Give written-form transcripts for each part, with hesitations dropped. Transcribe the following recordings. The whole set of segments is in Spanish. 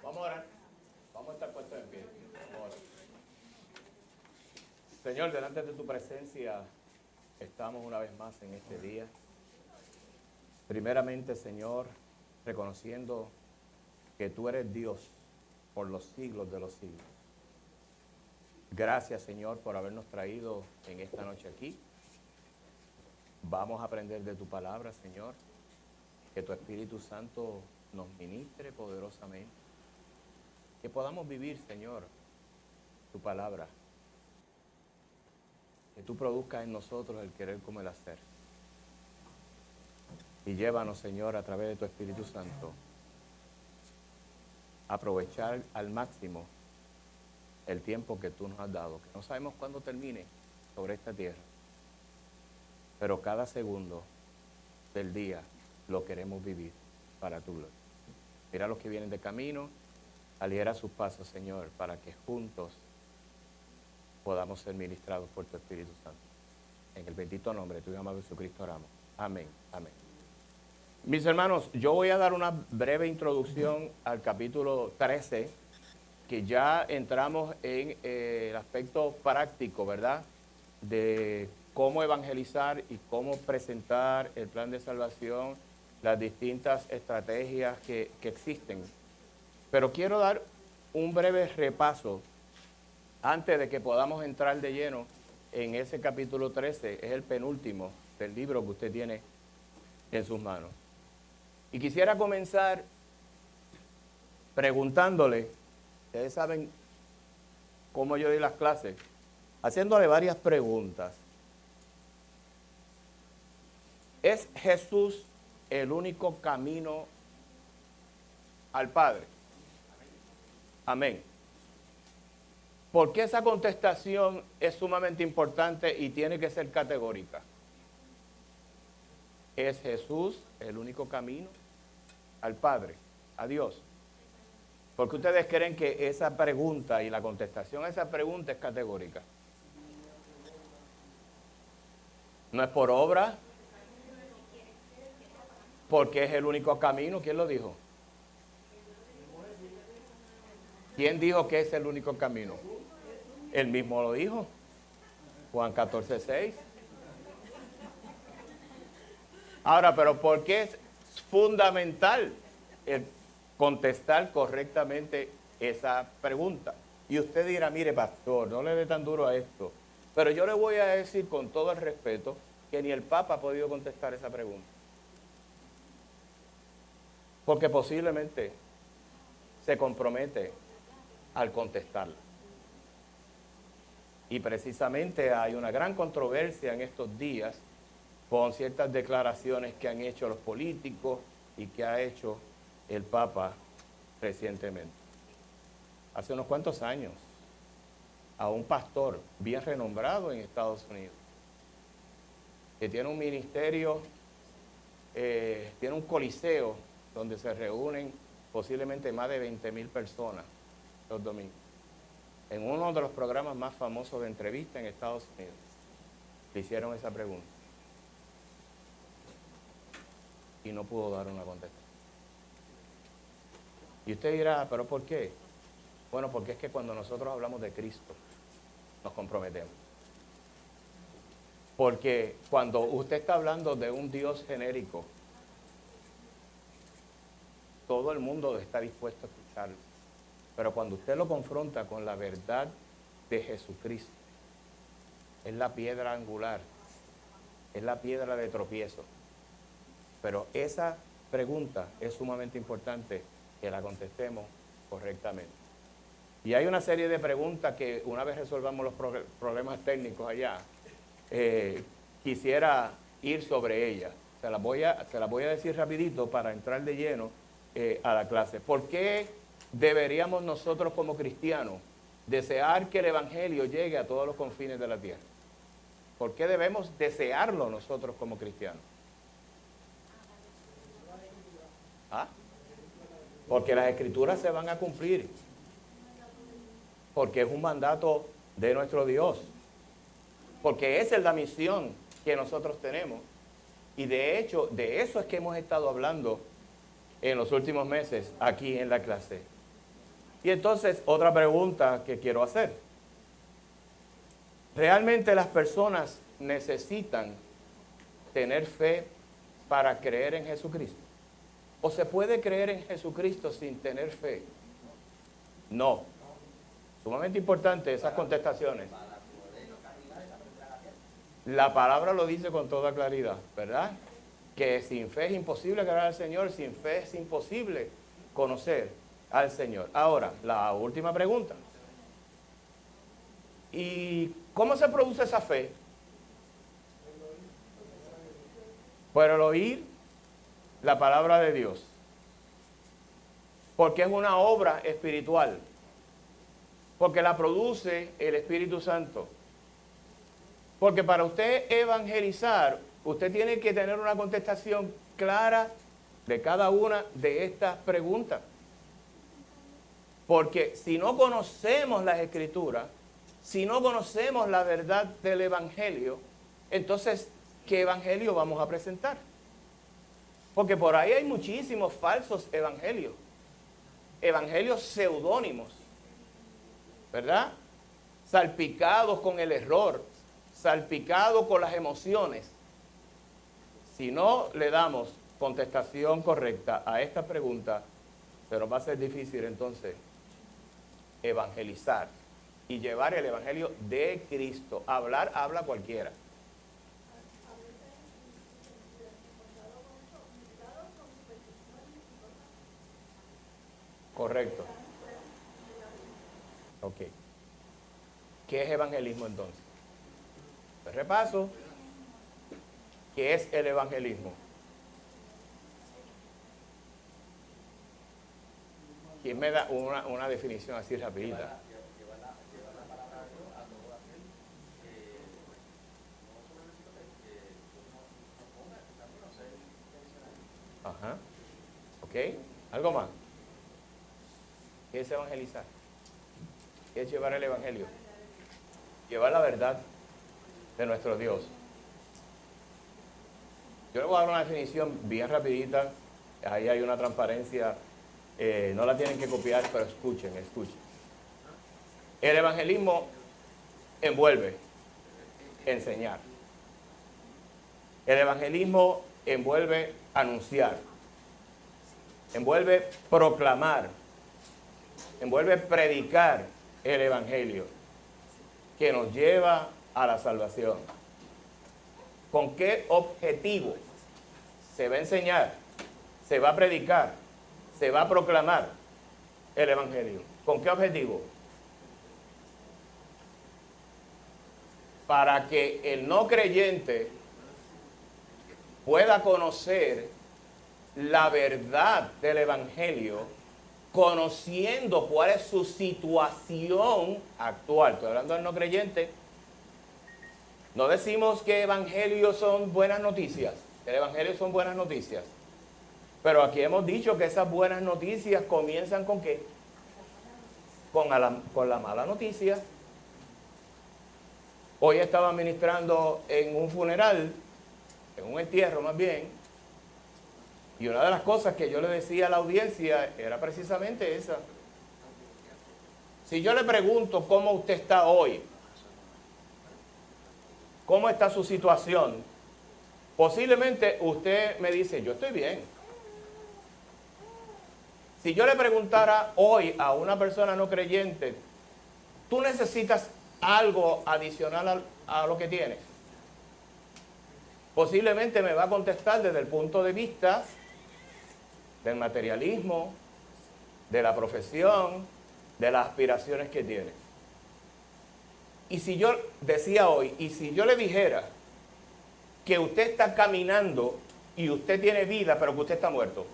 Vamos a orar. Vamos a estar puestos en pie. Vamos a orar. Señor, delante de tu presencia estamos una vez más en este día. Primeramente, Señor, reconociendo que tú eres Dios por los siglos de los siglos. Gracias, Señor, por habernos traído en esta noche aquí. Vamos a aprender de tu palabra, Señor. Que tu Espíritu Santo nos ministre poderosamente. Que podamos vivir, Señor, tu palabra. Que tú produzcas en nosotros el querer como el hacer. Y llévanos, Señor, a través de tu Espíritu Santo, a aprovechar al máximo el tiempo que tú nos has dado. Que no sabemos cuándo termine sobre esta tierra. Pero cada segundo del día lo queremos vivir para tu gloria. Mira a los que vienen de camino. Aligera sus pasos, Señor, para que juntos podamos ser ministrados por tu Espíritu Santo. En el bendito nombre de tu Hijo amado Jesucristo oramos. Amén. Amén. Mis hermanos, yo voy a dar una breve introducción al capítulo 13, que ya entramos en el aspecto práctico, ¿verdad? De cómo evangelizar y cómo presentar el plan de salvación, las distintas estrategias que existen. Pero quiero dar un breve repaso antes de que podamos entrar de lleno en ese capítulo 13. Es el penúltimo del libro que usted tiene en sus manos. Y quisiera comenzar preguntándole, ustedes saben cómo yo doy las clases, haciéndole varias preguntas. ¿Es Jesús el único camino al Padre? Amén. ¿Por qué esa contestación es sumamente importante y tiene que ser categórica? ¿Es Jesús el único camino al Padre, a Dios? Porque ustedes creen que esa pregunta y la contestación a esa pregunta es categórica. No es por obra, porque es el único camino. ¿Quién lo dijo? ¿Quién dijo que es el único camino? Él mismo lo dijo. Juan 14:6. Ahora, pero ¿por qué es fundamental el contestar correctamente esa pregunta? Y usted dirá, mire, pastor, no le dé tan duro a esto. Pero yo le voy a decir con todo el respeto que ni el Papa ha podido contestar esa pregunta. Porque posiblemente se compromete al contestarla. Y precisamente hay una gran controversia en estos días con ciertas declaraciones que han hecho los políticos y que ha hecho el Papa recientemente. Hace unos cuantos años, a un pastor bien renombrado en Estados Unidos, que tiene un ministerio, tiene un coliseo donde se reúnen posiblemente más de 20,000 personas los domingos, en uno de los programas más famosos de entrevista en Estados Unidos, le hicieron esa pregunta y no pudo dar una contestación. Y usted dirá, ¿pero por qué? Bueno, porque es que cuando nosotros hablamos de Cristo, nos comprometemos. Porque cuando usted está hablando de un Dios genérico, todo el mundo está dispuesto a escucharlo. Pero cuando usted lo confronta con la verdad de Jesucristo, es la piedra angular, es la piedra de tropiezo. Pero esa pregunta es sumamente importante que la contestemos correctamente. Y hay una serie de preguntas que una vez resolvamos los problemas técnicos allá, quisiera ir sobre ellas. Se las voy a decir rapidito para entrar de lleno a la clase. ¿Por qué deberíamos nosotros como cristianos desear que el Evangelio llegue a todos los confines de la tierra? ¿Por qué debemos desearlo nosotros como cristianos? ¿Ah? Porque las Escrituras se van a cumplir. Porque es un mandato de nuestro Dios. Porque esa es la misión que nosotros tenemos. Y de hecho, de eso es que hemos estado hablando en los últimos meses aquí en la clase. Y entonces, otra pregunta que quiero hacer. ¿Realmente las personas necesitan tener fe para creer en Jesucristo? ¿O se puede creer en Jesucristo sin tener fe? No. Sumamente importante esas contestaciones. La palabra lo dice con toda claridad, ¿verdad? Que sin fe es imposible agradar al Señor, sin fe es imposible conocer al Señor. Ahora, la última pregunta. ¿Y cómo se produce esa fe? Por el oír la palabra de Dios. Porque es una obra espiritual. Porque la produce el Espíritu Santo. Porque para usted evangelizar, usted tiene que tener una contestación clara de cada una de estas preguntas. Porque si no conocemos las Escrituras, si no conocemos la verdad del Evangelio, entonces, ¿qué Evangelio vamos a presentar? Porque por ahí hay muchísimos falsos evangelios. Evangelios seudónimos, ¿verdad? Salpicados con el error, salpicados con las emociones. Si no le damos contestación correcta a esta pregunta, se nos va a ser difícil entonces evangelizar y llevar el evangelio de Cristo. Habla cualquiera. Correcto. Ok. ¿Qué es evangelismo entonces? Pues repaso. ¿Qué es el evangelismo? ¿Quién me da una definición así rapidita? Ajá. Ok. ¿Algo más? ¿Qué es evangelizar? ¿Qué es llevar el evangelio? Llevar la verdad de nuestro Dios. Yo le voy a dar una definición bien rapidita. Ahí hay una transparencia. No la tienen que copiar, pero escuchen. El evangelismo envuelve enseñar. El evangelismo envuelve anunciar. Envuelve proclamar. Envuelve predicar el evangelio que nos lleva a la salvación. ¿Con qué objetivo? Se va a enseñar, se va a predicar, se va a proclamar el evangelio. ¿Con qué objetivo? Para que el no creyente pueda conocer la verdad del evangelio, conociendo cuál es su situación actual. Estoy hablando del no creyente. No decimos que evangelios son buenas noticias. El evangelio son buenas noticias. Pero aquí hemos dicho que esas buenas noticias comienzan ¿con qué? Con la mala noticia. Hoy estaba ministrando en un funeral, en un entierro más bien, y una de las cosas que yo le decía a la audiencia era precisamente esa. Si yo le pregunto cómo usted está hoy, cómo está su situación, posiblemente usted me dice, yo estoy bien. Si yo le preguntara hoy a una persona no creyente, ¿tú necesitas algo adicional a lo que tienes? Posiblemente me va a contestar desde el punto de vista del materialismo, de la profesión, de las aspiraciones que tiene. Y si yo decía hoy, y si yo le dijera que usted está caminando y usted tiene vida, pero que usted está muerto,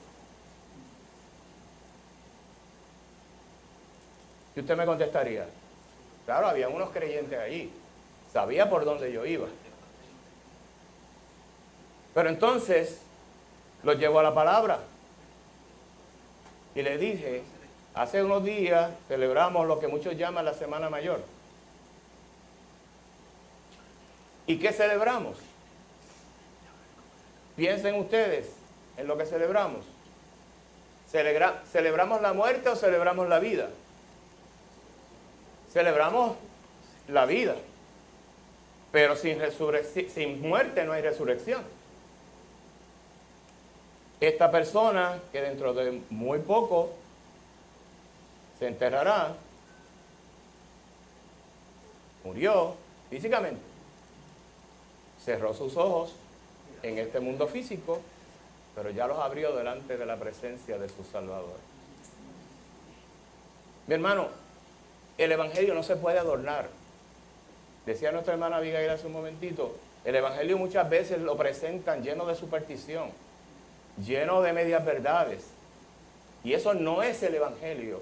¿y usted me contestaría? Claro, había unos creyentes allí, sabía por dónde yo iba. Pero entonces los llevo a la palabra. Y le dije, hace unos días celebramos lo que muchos llaman la Semana Mayor. ¿Y qué celebramos? Piensen ustedes en lo que celebramos. ¿Celebramos la muerte o celebramos la vida? Celebramos la vida. Pero sin muerte no hay resurrección. Esta persona que dentro de muy poco se enterrará, murió físicamente, cerró sus ojos en este mundo físico, pero ya los abrió delante de la presencia de su Salvador. Mi hermano, el Evangelio no se puede adornar. Decía nuestra hermana Abigail hace un momentito, el Evangelio muchas veces lo presentan lleno de superstición, lleno de medias verdades. Y eso no es el Evangelio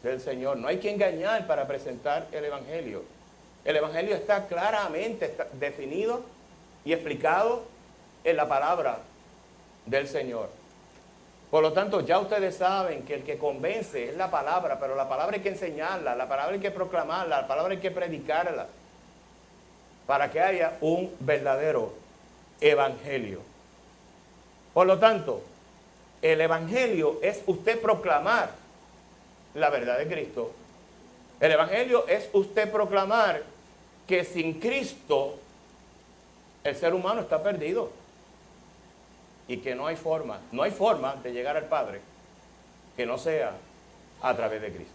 del Señor. No hay que engañar para presentar el Evangelio. El Evangelio está claramente definido y explicado en la palabra del Señor. Por lo tanto, ya ustedes saben que el que convence es la palabra, pero la palabra hay que enseñarla, la palabra hay que proclamarla, la palabra hay que predicarla, para que haya un verdadero evangelio. Por lo tanto, el evangelio es usted proclamar la verdad de Cristo. El evangelio es usted proclamar que sin Cristo el ser humano está perdido y que no hay forma de llegar al Padre que no sea a través de Cristo.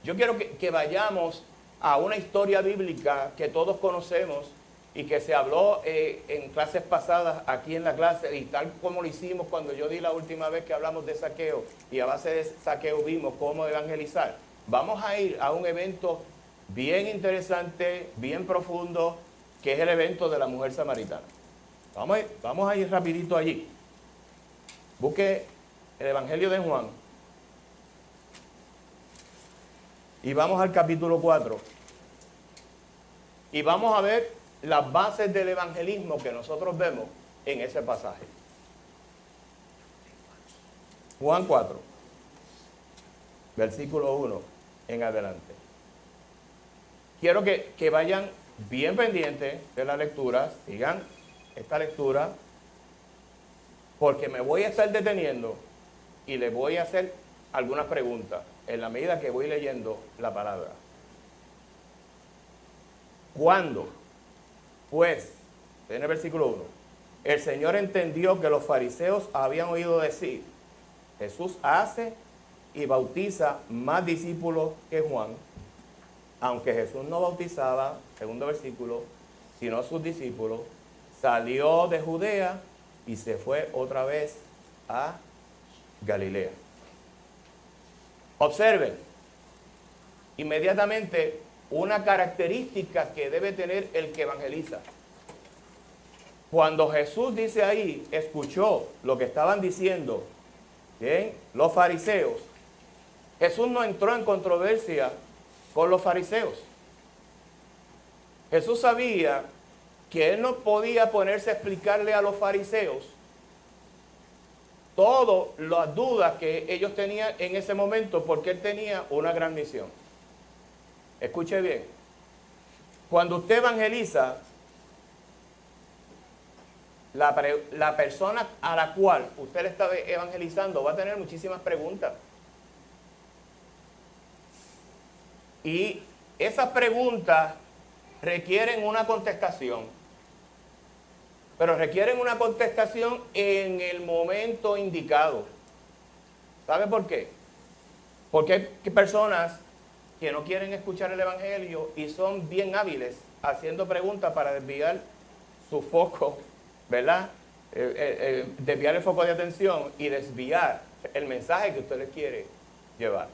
Yo quiero que vayamos a una historia bíblica que todos conocemos y que se habló en clases pasadas aquí en la clase, y tal como lo hicimos cuando yo di la última vez que hablamos de Zaqueo, y a base de Zaqueo vimos cómo evangelizar. Vamos a ir a un evento bien interesante, bien profundo, que es el evento de la mujer samaritana. Vamos a ir rapidito allí. Busque el Evangelio de Juan. Y vamos al capítulo 4. Y vamos a ver las bases del evangelismo que nosotros vemos en ese pasaje. Juan 4, versículo 1 en adelante. Quiero que vayan bien pendientes de la lectura, sigan esta lectura, porque me voy a estar deteniendo y les voy a hacer algunas preguntas en la medida que voy leyendo la palabra. ¿Cuándo? Pues, en el versículo 1, el Señor entendió que los fariseos habían oído decir, Jesús hace y bautiza más discípulos que Juan, aunque Jesús no bautizaba, segundo versículo, sino sus discípulos, salió de Judea y se fue otra vez a Galilea. Observen, inmediatamente, una característica que debe tener el que evangeliza. Cuando Jesús dice ahí, escuchó lo que estaban diciendo, ¿bien?, los fariseos, Jesús no entró en controversia con los fariseos. Jesús sabía que él no podía ponerse a explicarle a los fariseos todas las dudas que ellos tenían en ese momento, porque él tenía una gran misión. Escuche bien, cuando usted evangeliza, la persona a la cual usted le está evangelizando va a tener muchísimas preguntas. Y esas preguntas requieren una contestación, pero requieren una contestación en el momento indicado. ¿Sabe por qué? Porque hay personas que no quieren escuchar el evangelio y son bien hábiles haciendo preguntas para desviar su foco, ¿verdad? Desviar el foco de atención y desviar el mensaje que usted les quiere llevar.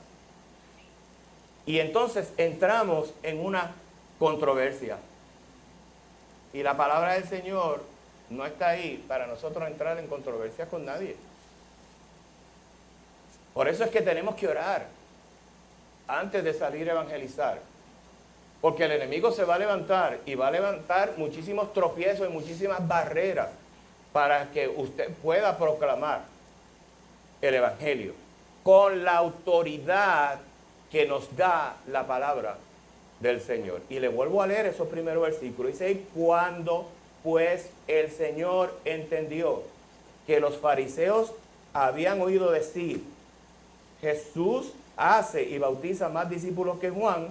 Y entonces entramos en una controversia. Y la palabra del Señor no está ahí para nosotros entrar en controversia con nadie. Por eso es que tenemos que orar antes de salir a evangelizar. Porque el enemigo se va a levantar y va a levantar muchísimos tropiezos y muchísimas barreras para que usted pueda proclamar el evangelio con la autoridad que nos da la palabra del Señor. Y le vuelvo a leer esos primeros versículos. Dice ahí, cuando pues el Señor entendió que los fariseos habían oído decir, Jesús hace y bautiza más discípulos que Juan,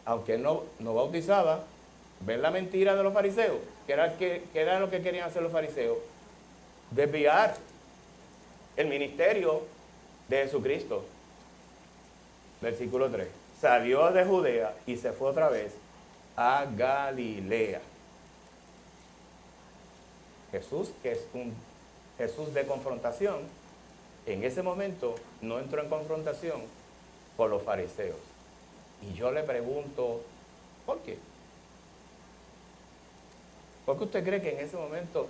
aunque él no bautizaba. ¿Ven la mentira de los fariseos? ¿Qué era lo que querían hacer los fariseos? Desviar el ministerio de Jesucristo. Versículo 3. Salió de Judea y se fue otra vez a Galilea. Jesús, que es un Jesús de confrontación, en ese momento no entró en confrontación con los fariseos. Y yo le pregunto, ¿por qué? ¿Por qué usted cree que en ese momento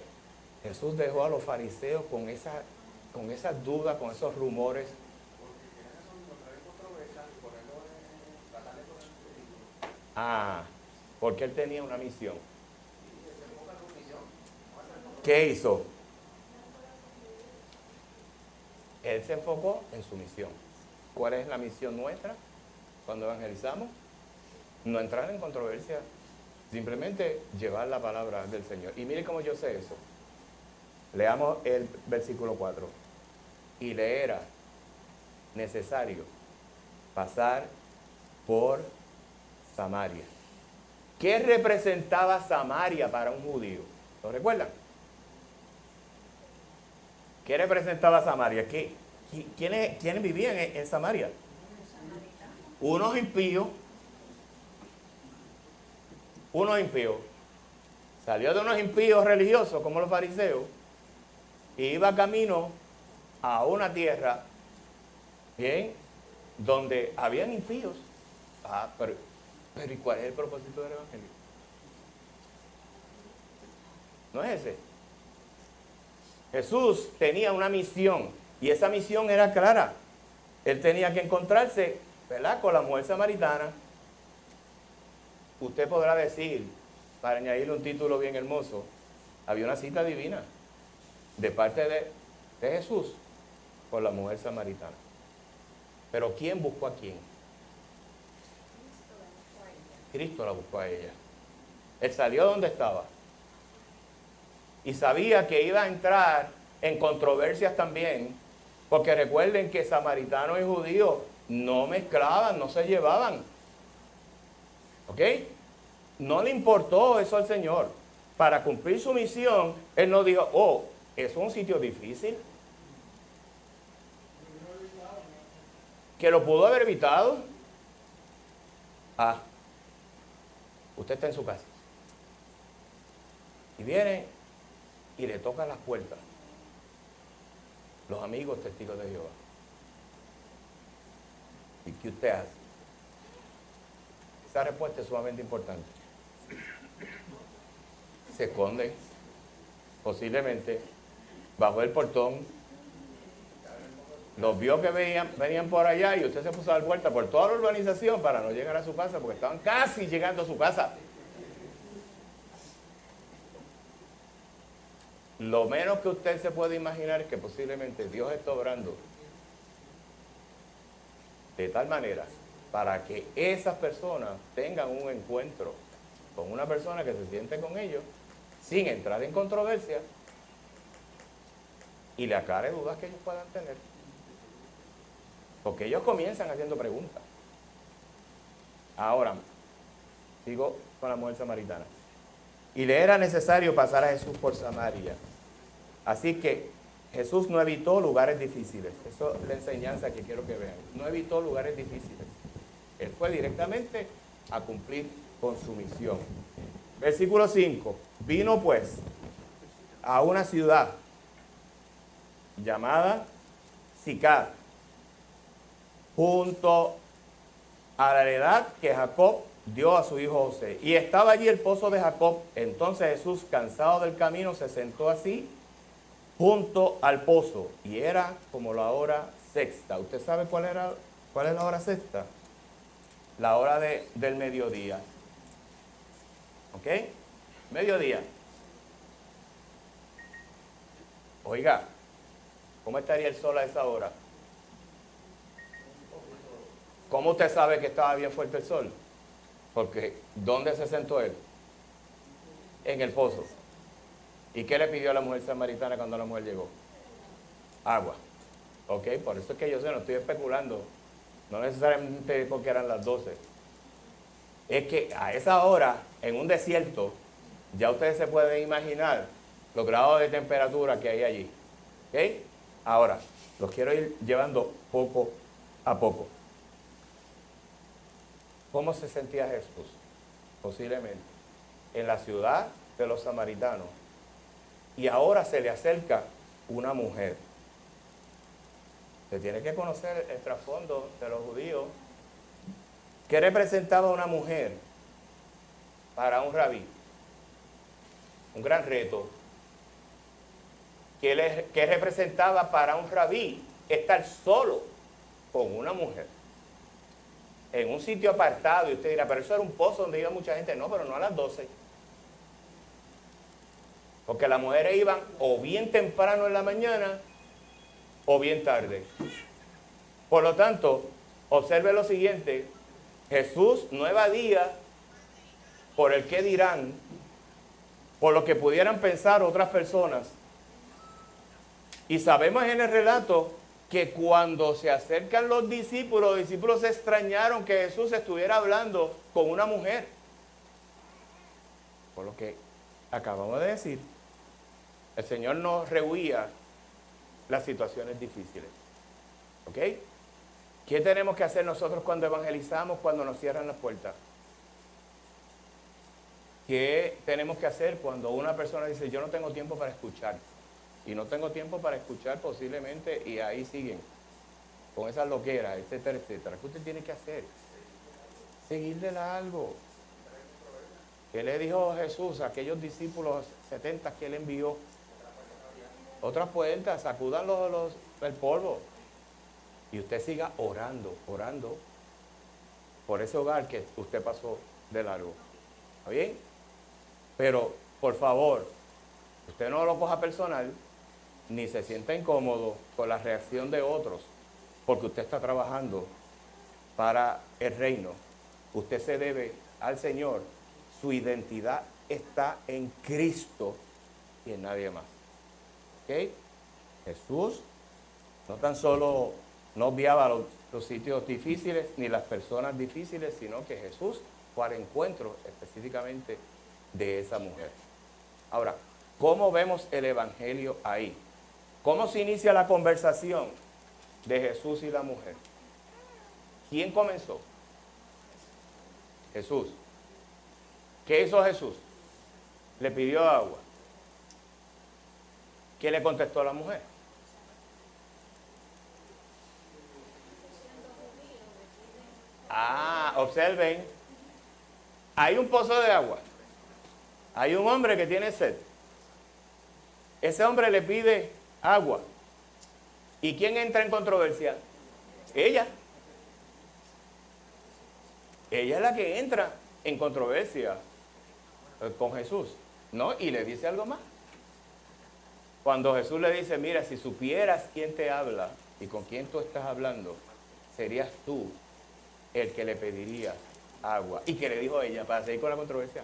Jesús dejó a los fariseos con esas dudas, con esos rumores? Porque él tenía una misión. ¿Qué hizo? Él se enfocó en su misión. ¿Cuál es la misión nuestra cuando evangelizamos? No entrar en controversia, simplemente llevar la palabra del Señor. Y mire cómo yo sé eso. Leamos el versículo 4. Y le era necesario pasar por Samaria. ¿Qué representaba Samaria para un judío? ¿Lo recuerdan? ¿Qué representaba Samaria? ¿Quiénes vivían en Samaria? Unos impíos. Salió de unos impíos religiosos como los fariseos y iba camino a una tierra, bien, donde habían impíos. Pero ¿y cuál es el propósito del evangelio? No es ese. Jesús tenía una misión y esa misión era clara. Él tenía que encontrarse, ¿verdad?, con la mujer samaritana. Usted podrá decir, para añadirle un título bien hermoso, había una cita divina de parte de Jesús con la mujer samaritana. Pero ¿quién buscó a quién? Cristo la buscó a ella. Él salió donde estaba y sabía que iba a entrar en controversias también, porque recuerden que samaritanos y judíos no mezclaban, no se llevaban. ¿Ok? No le importó eso al Señor. Para cumplir su misión, Él no dijo, eso es un sitio difícil, que lo pudo haber evitado. Usted está en su casa y viene y le tocan las puertas los amigos testigos de Jehová. ¿Y qué usted hace? Esa respuesta es sumamente importante. Se esconde, posiblemente, bajo el portón. Los vio que venían por allá y usted se puso a dar vuelta por toda la urbanización para no llegar a su casa, porque estaban casi llegando a su casa. Lo menos que usted se puede imaginar es que posiblemente Dios está obrando de tal manera para que esas personas tengan un encuentro con una persona que se siente con ellos sin entrar en controversia y le aclare dudas que ellos puedan tener. Porque ellos comienzan haciendo preguntas. Ahora, sigo con la mujer samaritana. Y le era necesario pasar a Jesús por Samaria. Así que Jesús no evitó lugares difíciles. Eso es la enseñanza que quiero que vean. No evitó lugares difíciles. Él fue directamente a cumplir con su misión. Versículo 5. Vino pues a una ciudad llamada Sicar, junto a la heredad que Jacob dio a su hijo José. Y estaba allí el pozo de Jacob. Entonces Jesús, cansado del camino, se sentó así junto al pozo. Y era como la hora sexta. ¿Usted sabe cuál es la hora sexta? La hora del mediodía. ¿Ok? Mediodía. Oiga, ¿cómo estaría el sol a esa hora? ¿Cómo usted sabe que estaba bien fuerte el sol? Porque ¿dónde se sentó él? En el pozo. ¿Y qué le pidió a la mujer samaritana cuando la mujer llegó? Agua. Ok, por eso es que yo sé, no estoy especulando. No necesariamente porque eran las 12. Es que a esa hora, en un desierto, ya ustedes se pueden imaginar los grados de temperatura que hay allí. ¿Ok? Ahora, los quiero ir llevando poco a poco. ¿Cómo se sentía Jesús? Posiblemente en la ciudad de los samaritanos. Y ahora se le acerca una mujer. Se tiene que conocer el trasfondo de los judíos. ¿Qué representaba una mujer para un rabí? Un gran reto. ¿Qué representaba para un rabí estar solo con una mujer? En un sitio apartado, y usted dirá, pero eso era un pozo donde iba mucha gente. No, pero no a las 12. Porque las mujeres iban o bien temprano en la mañana o bien tarde. Por lo tanto, observe lo siguiente. Jesús no evadía por el qué dirán, por lo que pudieran pensar otras personas. Y sabemos en el relato que cuando se acercan los discípulos se extrañaron que Jesús estuviera hablando con una mujer. Por lo que acabamos de decir, el Señor nos rehuía las situaciones difíciles. ¿Ok? ¿Qué tenemos que hacer nosotros cuando evangelizamos, cuando nos cierran las puertas? ¿Qué tenemos que hacer cuando una persona dice, yo no tengo tiempo para escuchar? Y no tengo tiempo para escuchar posiblemente, y ahí siguen, con esas loqueras, etcétera, etcétera. ¿Qué usted tiene que hacer? Seguirle largo. ¿Qué le dijo Jesús a aquellos discípulos 70 que él envió? Otras puertas, sacudan el polvo. Y usted siga orando por ese hogar que usted pasó de largo. ¿Está bien? Pero, por favor, usted no lo coja personal, ni se sienta incómodo con la reacción de otros, porque usted está trabajando para el reino. Usted se debe al Señor. Su identidad está en Cristo y en nadie más. ¿Ok? Jesús no tan solo no obviaba los sitios difíciles ni las personas difíciles, sino que Jesús fue al encuentro específicamente de esa mujer. Ahora, ¿cómo vemos el evangelio ahí? ¿Cómo se inicia la conversación de Jesús y la mujer? ¿Quién comenzó? Jesús. ¿Qué hizo Jesús? Le pidió agua. ¿Qué le contestó a la mujer? Observen. Hay un pozo de agua. Hay un hombre que tiene sed. Ese hombre le pide agua. ¿Y quién entra en controversia? Ella. Ella es la que entra en controversia con Jesús, ¿no? Y le dice algo más. Cuando Jesús le dice, mira, si supieras quién te habla y con quién tú estás hablando, serías tú el que le pediría agua. ¿Y qué le dijo ella para seguir con la controversia?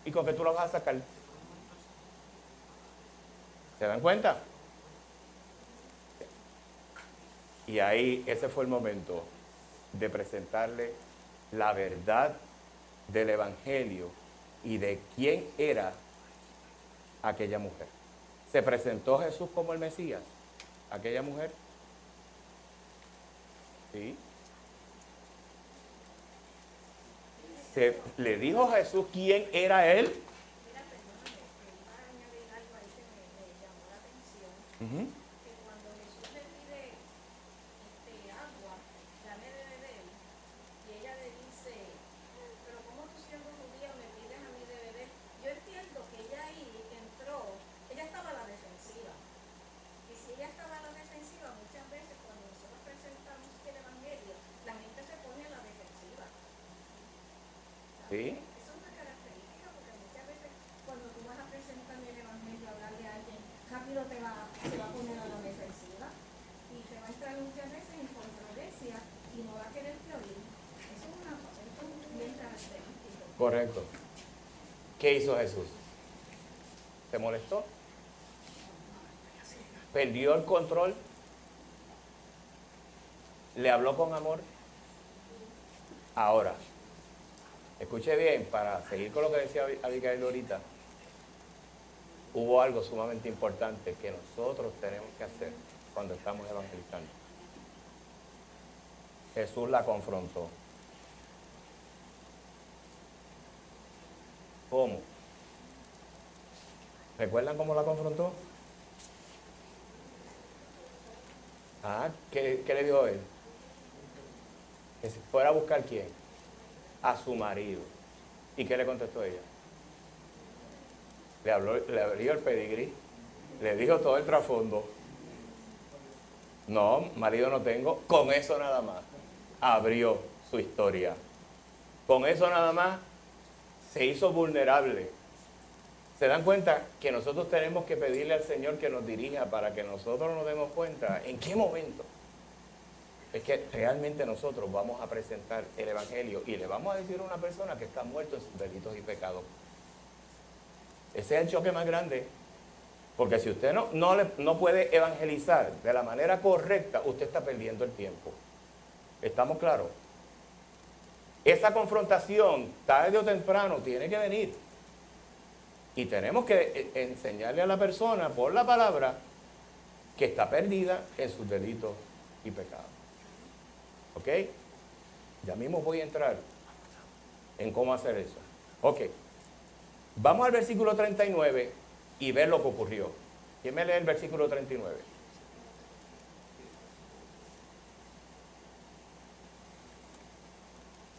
¿Y con qué tú la vas a sacar? ¿Se dan cuenta? Y ahí ese fue el momento de presentarle la verdad del evangelio y de quién era aquella mujer. ¿Se presentó Jesús como el Mesías? ¿Aquella mujer? Sí. ¿Le dijo a Jesús quién era él? Mira, perdóname, iba a añadir algo ahí que me llamó la atención. Que cuando Jesús le pide agua, dame de beber, y ella le dice, pero ¿cómo tú siendo judía me pides a mí de beber? Yo entiendo que ella ahí entró, ella estaba a la defensiva. Y si ella estaba a la defensiva, muchas veces cuando nosotros presentamos el evangelio, la gente se pone a la defensiva. Sí. Eso es una característica porque muchas veces cuando tú vas a presentar el evangelio, hablarle a alguien, rápido se va a poner a la defensiva y se va a entrar muchas veces en controversia y no va a quererte oír. Eso es bien característico. Correcto. ¿Qué hizo Jesús? ¿Se molestó? ¿Perdió el control? ¿Le habló con amor? Ahora, escuche bien, para seguir con lo que decía Abigail ahorita, hubo algo sumamente importante que nosotros tenemos que hacer cuando estamos evangelizando. Jesús la confrontó. ¿Cómo? ¿Recuerdan cómo la confrontó? ¿Qué le dijo él? Que si fuera a buscar ¿quién? A su marido. ¿Y qué le contestó ella? Le abrió el pedigrí, le dijo todo el trasfondo. No, marido no tengo. Con eso nada más abrió su historia. Con eso nada más se hizo vulnerable. ¿Se dan cuenta que nosotros tenemos que pedirle al Señor que nos dirija para que nosotros nos demos cuenta en qué momento es que realmente nosotros vamos a presentar el Evangelio y le vamos a decir a una persona que está muerto en sus delitos y pecados? Ese es el choque más grande. Porque si usted no puede evangelizar de la manera correcta, usted está perdiendo el tiempo. ¿Estamos claros? Esa confrontación, tarde o temprano, tiene que venir. Y tenemos que enseñarle a la persona, por la palabra, que está perdida en sus delitos y pecados. ¿Ok? Ya mismo voy a entrar en cómo hacer eso. Ok. Vamos al versículo 39 y ver lo que ocurrió. ¿Quién me lee el versículo 39?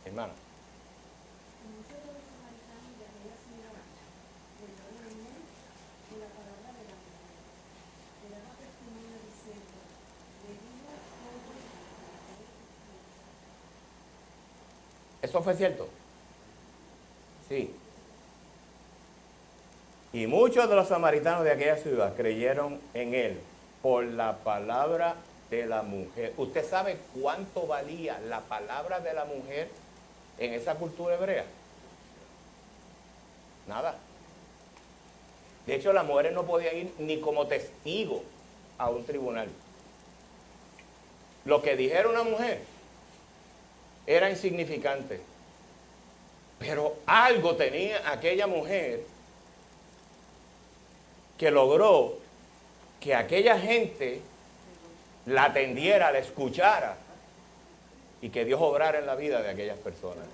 Hermano. ¿Eso fue cierto? Sí. Y muchos de los samaritanos de aquella ciudad creyeron en él por la palabra de la mujer. ¿Usted sabe cuánto valía la palabra de la mujer en esa cultura hebrea? Nada. De hecho, las mujeres no podían ir ni como testigo a un tribunal. Lo que dijera una mujer era insignificante. Pero algo tenía aquella mujer que logró que aquella gente la atendiera, la escuchara y que Dios obrara en la vida de aquellas personas.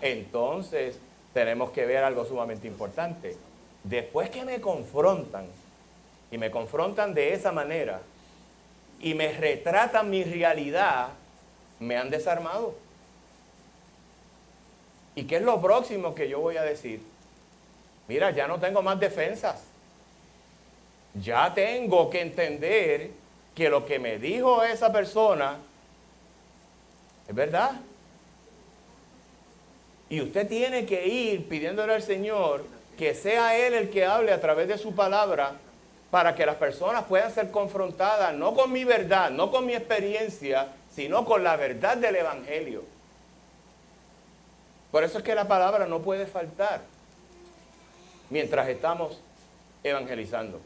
Entonces tenemos que ver algo sumamente importante. Después que me confrontan, y me confrontan de esa manera, y me retratan mi realidad, me han desarmado. ¿Y qué es lo próximo que yo voy a decir? Mira, ya no tengo más defensas. Ya tengo que entender que lo que me dijo esa persona es verdad. Y usted tiene que ir pidiéndole al Señor que sea Él el que hable a través de su palabra para que las personas puedan ser confrontadas, no con mi verdad, no con mi experiencia, sino con la verdad del Evangelio. Por eso es que la palabra no puede faltar mientras estamos evangelizando.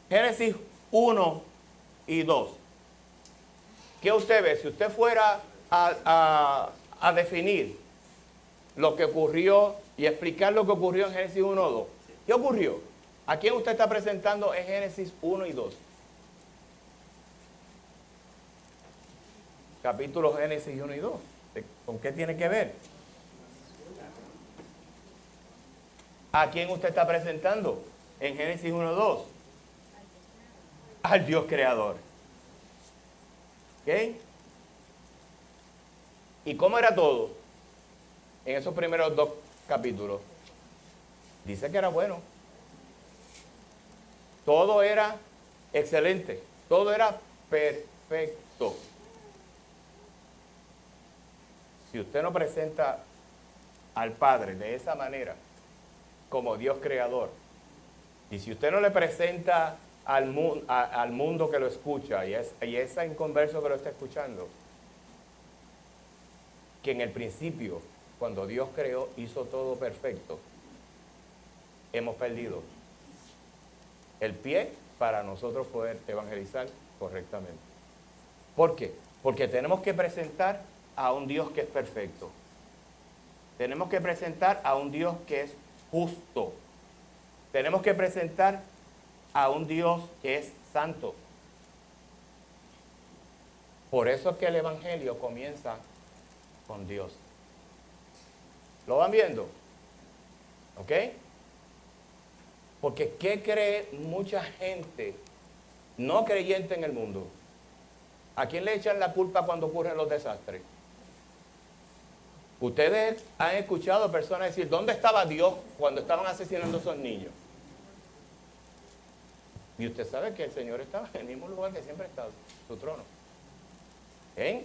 Génesis 1 y 2. ¿Qué usted ve? Si usted fuera a definir lo que ocurrió y explicar lo que ocurrió en Génesis 1 o 2. ¿Qué ocurrió? ¿A quién usted está presentando en Génesis 1 y 2? Capítulo Génesis 1 y 2. ¿Con qué tiene que ver? ¿A quién usted está presentando en Génesis 1 y 2? Al Dios creador. ¿Ok? ¿Y cómo era todo en esos primeros 2 capítulos? Dice que era bueno. Todo era excelente. Todo era perfecto. Si usted no presenta al Padre de esa manera, como Dios creador, y si usted no le presenta al mundo que lo escucha y ese inconverso que lo está escuchando, que en el principio cuando Dios creó, hizo todo perfecto, hemos perdido el pie para nosotros poder evangelizar correctamente. ¿Por qué? Porque tenemos que presentar a un Dios que es perfecto. Tenemos que presentar a un Dios que es justo. Tenemos que presentar a un Dios que es santo. Por eso es que el evangelio comienza con Dios. ¿Lo van viendo? ¿Ok? Porque ¿qué cree mucha gente no creyente en el mundo? ¿A quién le echan la culpa cuando ocurren los desastres? Ustedes han escuchado personas decir, ¿dónde estaba Dios cuando estaban asesinando a esos niños? Y usted sabe que el Señor estaba en el mismo lugar que siempre ha estado, su trono. ¿Eh?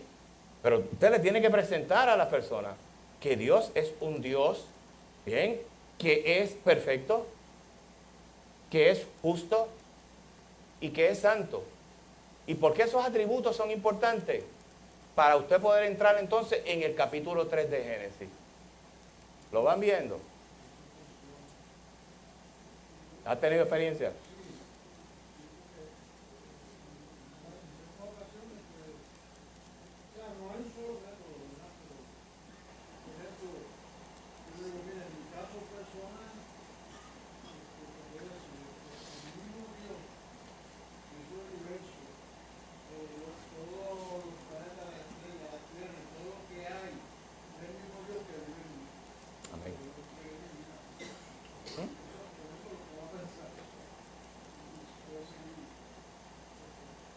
Pero usted le tiene que presentar a las personas que Dios es un Dios, ¿bien?, que es perfecto, que es justo y que es santo. ¿Y por qué esos atributos son importantes? Para usted poder entrar entonces en el capítulo 3 de Génesis. ¿Lo van viendo? ¿Ha tenido experiencia?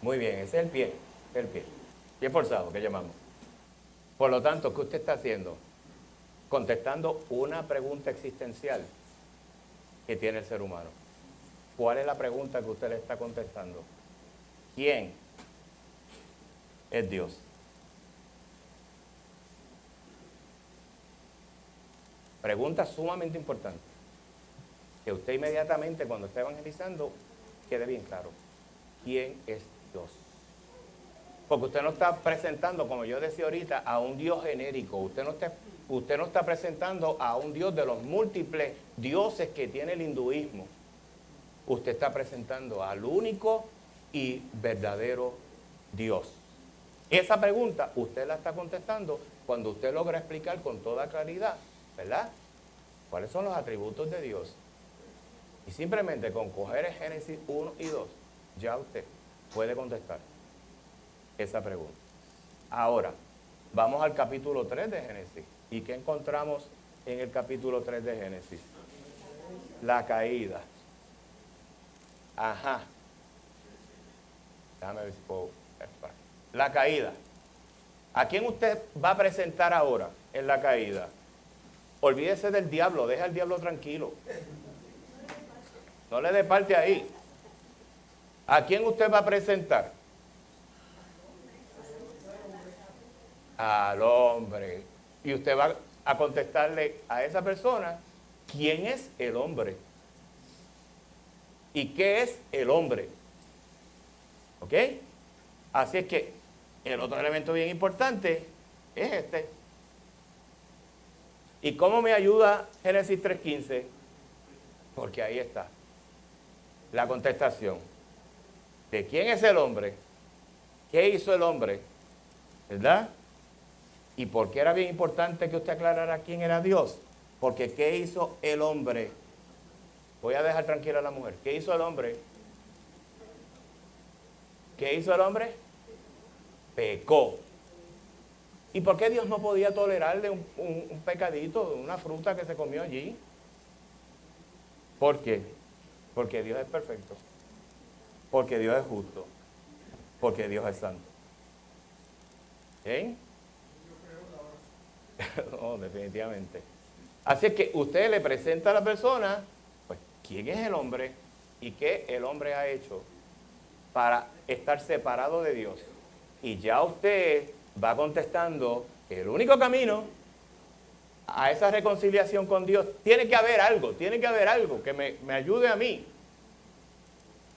Muy bien, ese es el pie forzado que llamamos. Por lo tanto, ¿qué usted está haciendo? Contestando una pregunta existencial que tiene el ser humano. ¿Cuál es la pregunta que usted le está contestando? ¿Quién es Dios? Pregunta sumamente importante, que usted inmediatamente cuando esté evangelizando quede bien claro. ¿Quién es Dios? Porque usted no está presentando, como yo decía ahorita, a un Dios genérico. Usted no está presentando a un Dios de los múltiples dioses que tiene el hinduismo. Usted está presentando al único y verdadero Dios. Esa pregunta usted la está contestando cuando usted logra explicar con toda claridad, ¿verdad?, cuáles son los atributos de Dios. Y simplemente con coger el Génesis 1 y 2, ya usted puede contestar esa pregunta. Ahora, vamos al capítulo 3 de Génesis. ¿Y qué encontramos en el capítulo 3 de Génesis? La caída. Ajá. Déjame ver si puedo. La caída. ¿A quién usted va a presentar ahora en la caída? Olvídese del diablo, deja al diablo tranquilo. No le dé parte ahí. ¿A quién usted va a presentar? Al hombre. Y usted va a contestarle a esa persona, ¿quién es el hombre? ¿Y qué es el hombre? ¿Ok? Así es que el otro elemento bien importante es este. ¿Y cómo me ayuda Génesis 3:15? Porque ahí está la contestación de quién es el hombre, qué hizo el hombre, ¿verdad? ¿Y por qué era bien importante que usted aclarara quién era Dios? Porque ¿qué hizo el hombre? Voy a dejar tranquila a la mujer. ¿Qué hizo el hombre? ¿Qué hizo el hombre? Pecó. ¿Y por qué Dios no podía tolerarle un pecadito, una fruta que se comió allí? ¿Por qué? Porque Dios es perfecto. Porque Dios es justo. Porque Dios es santo. ¿Bien? No, definitivamente. Así es que usted le presenta a la persona, pues, quién es el hombre y qué el hombre ha hecho para estar separado de Dios. Y ya usted va contestando que el único camino a esa reconciliación con Dios, tiene que haber algo que me ayude a mí,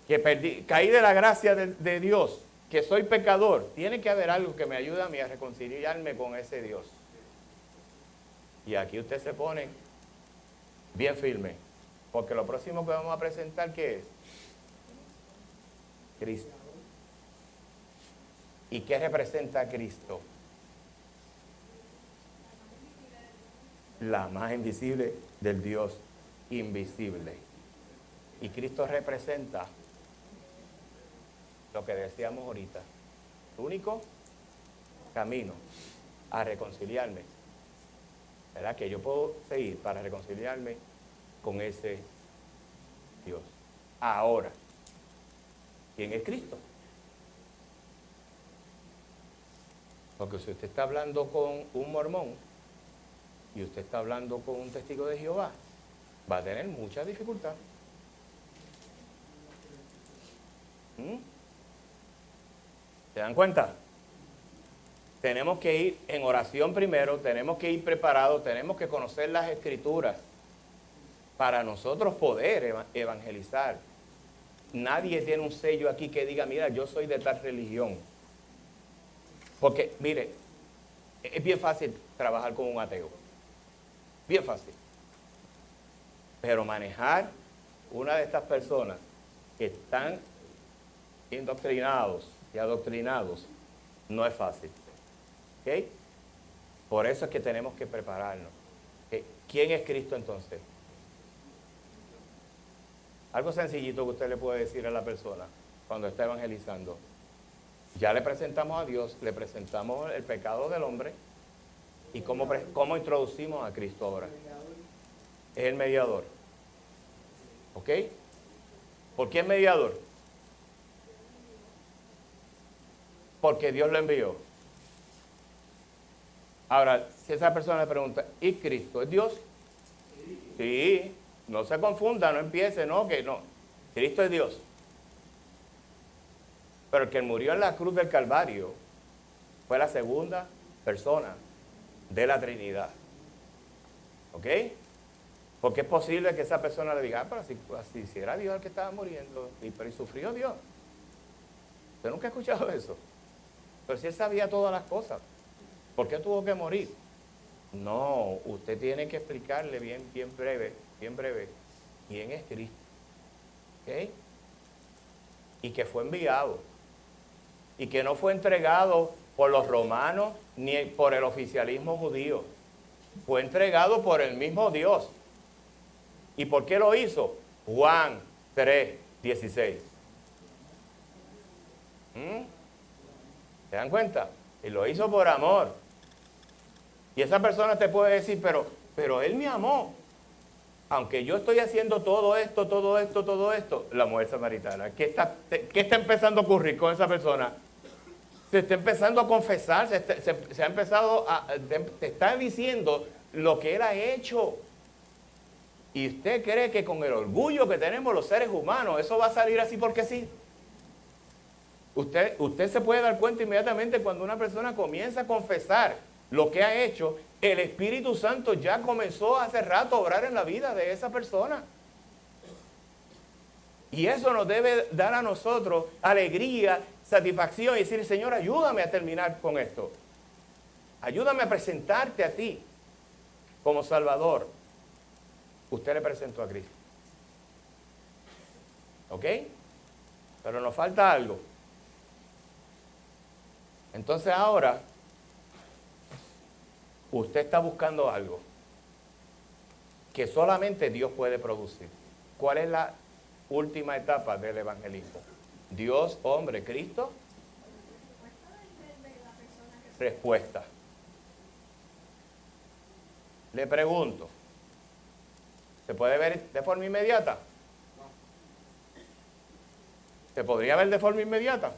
que caí de la gracia de Dios, que soy pecador. Tiene que haber algo que me ayude a mí a reconciliarme con ese Dios. Y aquí usted se pone bien firme. Porque lo próximo que vamos a presentar, ¿qué es? Cristo. ¿Y qué representa a Cristo? La más invisible del Dios invisible. Y Cristo representa lo que decíamos ahorita. El único camino a reconciliarme, ¿verdad? Que yo puedo seguir para reconciliarme con ese Dios. Ahora, ¿quién es Cristo? Porque si usted está hablando con un mormón y usted está hablando con un testigo de Jehová, va a tener mucha dificultad. ¿Se dan cuenta? Tenemos que ir en oración primero, tenemos que ir preparados, tenemos que conocer las Escrituras para nosotros poder evangelizar. Nadie tiene un sello aquí que diga, mira, yo soy de tal religión. Porque, mire, es bien fácil trabajar con un ateo. Bien fácil. Pero manejar una de estas personas que están indoctrinados y adoctrinados no es fácil. ¿Ok? Por eso es que tenemos que prepararnos. ¿Okay? ¿Quién es Cristo entonces? Algo sencillito que usted le puede decir a la persona cuando está evangelizando. Ya le presentamos a Dios, le presentamos el pecado del hombre y cómo introducimos a Cristo ahora. Es el mediador. ¿Ok? ¿Por qué es mediador? Porque Dios lo envió. Ahora, si esa persona le pregunta, ¿y Cristo es Dios? Sí, no se confunda, no empiece, no, que no. Cristo es Dios. Pero el que murió en la cruz del Calvario fue la segunda persona de la Trinidad. ¿Ok? Porque es posible que esa persona le diga, pero si era Dios el que estaba muriendo, pero sufrió Dios. ¿Usted nunca ha escuchado eso? Pero si él sabía todas las cosas, ¿por qué tuvo que morir? No, usted tiene que explicarle bien breve, quién es Cristo. ¿Ok? Y que fue enviado. Y que no fue entregado por los romanos ni por el oficialismo judío. Fue entregado por el mismo Dios. ¿Y por qué lo hizo? Juan 3:16. ¿Se dan cuenta? Y lo hizo por amor. Y esa persona te puede decir, pero él me amó. Aunque yo estoy haciendo todo esto, la mujer samaritana, ¿qué está empezando a ocurrir con esa persona? Se está empezando a confesar, se ha empezado te está diciendo lo que él ha hecho. ¿Y usted cree que con el orgullo que tenemos los seres humanos, eso va a salir así porque sí? Usted se puede dar cuenta inmediatamente cuando una persona comienza a confesar lo que ha hecho, el Espíritu Santo ya comenzó hace rato a obrar en la vida de esa persona. Y eso nos debe dar a nosotros alegría, satisfacción y decir, Señor, ayúdame a terminar con esto. Ayúdame a presentarte a ti como Salvador. Usted le presentó a Cristo. ¿Ok? Pero nos falta algo. Entonces ahora, usted está buscando algo que solamente Dios puede producir. ¿Cuál es la última etapa del evangelismo? Dios, hombre, Cristo. Respuesta. Le pregunto, ¿se puede ver de forma inmediata? ¿Se podría ver de forma inmediata?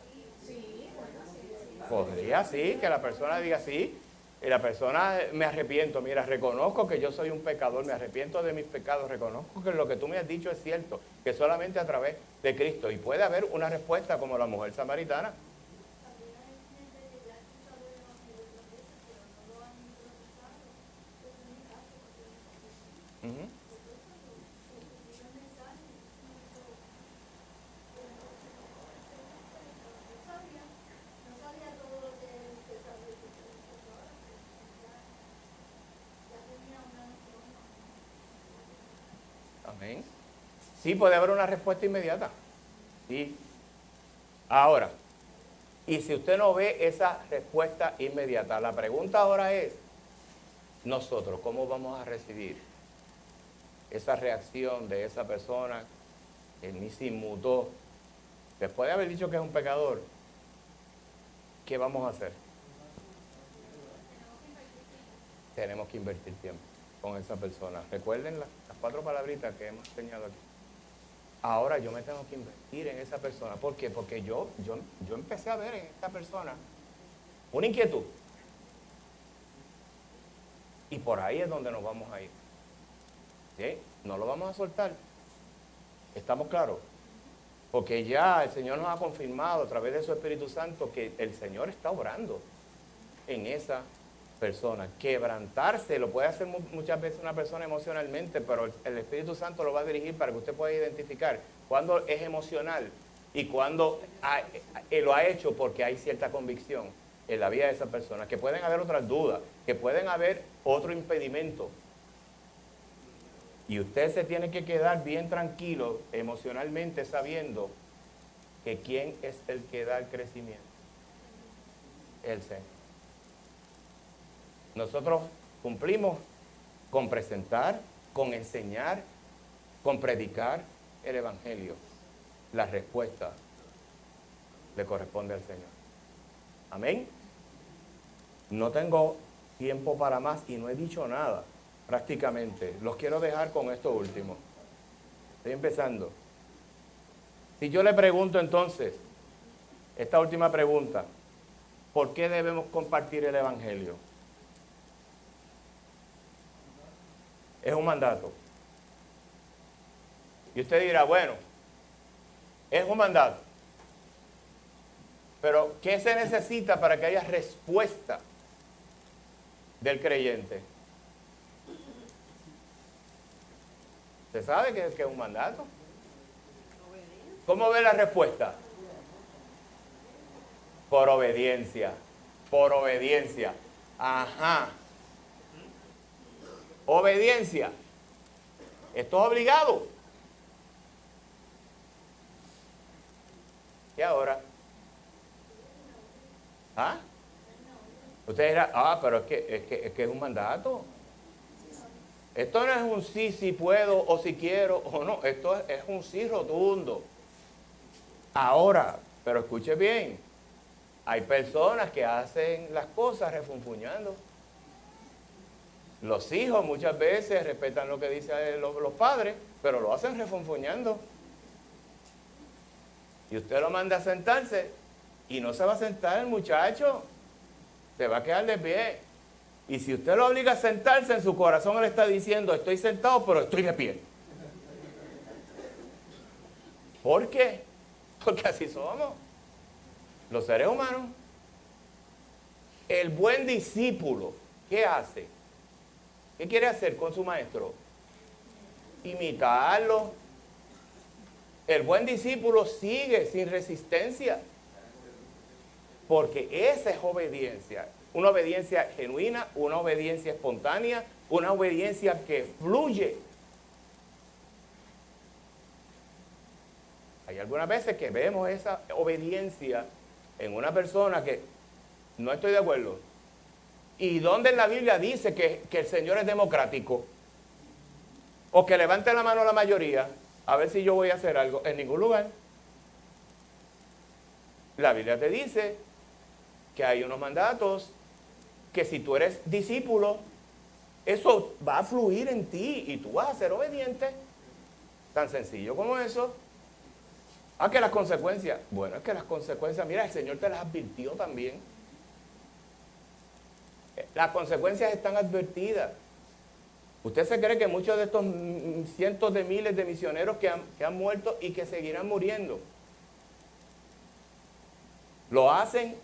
Sí, bueno, sí. Podría, sí, que la persona diga sí. Y la persona, me arrepiento, mira, reconozco que yo soy un pecador, me arrepiento de mis pecados, reconozco que lo que tú me has dicho es cierto, que solamente a través de Cristo. Y puede haber una respuesta como la mujer samaritana. Amén. Sí puede haber una respuesta inmediata. Sí. Ahora, y si usted no ve esa respuesta inmediata, la pregunta ahora es, nosotros, ¿cómo vamos a recibir esa reacción de esa persona que ni se inmutó? Después de haber dicho que es un pecador, ¿qué vamos a hacer? Tenemos que invertir tiempo con esa persona. Recuerden las 4 palabritas que hemos enseñado aquí. Ahora yo me tengo que invertir en esa persona. ¿Por qué? Porque yo empecé a ver en esta persona una inquietud. Y por ahí es donde nos vamos a ir. ¿Sí? No lo vamos a soltar. ¿Estamos claros? Porque ya el Señor nos ha confirmado a través de su Espíritu Santo que el Señor está obrando en esa persona. Quebrantarse lo puede hacer muchas veces una persona emocionalmente, pero el Espíritu Santo lo va a dirigir para que usted pueda identificar cuándo es emocional y cuándo lo ha hecho porque hay cierta convicción en la vida de esa persona. Que pueden haber otras dudas, que pueden haber otro impedimento. Y usted se tiene que quedar bien tranquilo emocionalmente sabiendo que quién es el que da el crecimiento. El Señor. Nosotros cumplimos con presentar, con enseñar, con predicar el Evangelio. La respuesta le corresponde al Señor. Amén. No tengo tiempo para más y no he dicho nada. Prácticamente, los quiero dejar con esto último. Estoy empezando. Si yo le pregunto entonces, esta última pregunta, ¿por qué debemos compartir el Evangelio? Es un mandato. Y usted dirá, bueno, es un mandato. Pero, ¿qué se necesita para que haya respuesta del creyente? ¿Usted sabe que es un mandato? ¿Cómo ve la respuesta? Por obediencia. Por obediencia. Ajá. Obediencia. Esto es obligado. ¿Y ahora? ¿Ah? Usted dirá, pero es que es un mandato. Esto no es un sí, si puedo, o si quiero, o no. Esto es un sí rotundo. Ahora, pero escuche bien. Hay personas que hacen las cosas refunfuñando. Los hijos muchas veces respetan lo que dicen los padres, pero lo hacen refunfuñando. Y usted lo manda a sentarse y no se va a sentar el muchacho. Se va a quedar de pie. Y si usted lo obliga a sentarse, en su corazón le está diciendo, estoy sentado, pero estoy de pie. ¿Por qué? Porque así somos los seres humanos. El buen discípulo, ¿qué hace? ¿Qué quiere hacer con su maestro? Imitarlo. El buen discípulo sigue sin resistencia. Porque esa es obediencia. Una obediencia genuina, una obediencia espontánea, una obediencia que fluye. Hay algunas veces que vemos esa obediencia en una persona que no estoy de acuerdo. ¿Y dónde en la Biblia dice que el Señor es democrático? O que levante la mano la mayoría, a ver si yo voy a hacer algo. En ningún lugar. La Biblia te dice que hay unos mandatos que si tú eres discípulo, eso va a fluir en ti y tú vas a ser obediente. Tan sencillo como eso. Que las consecuencias. Bueno, es que las consecuencias, mira, el Señor te las advirtió también. Las consecuencias están advertidas. ¿Usted se cree que muchos de estos cientos de miles de misioneros que han muerto y que seguirán muriendo, lo hacen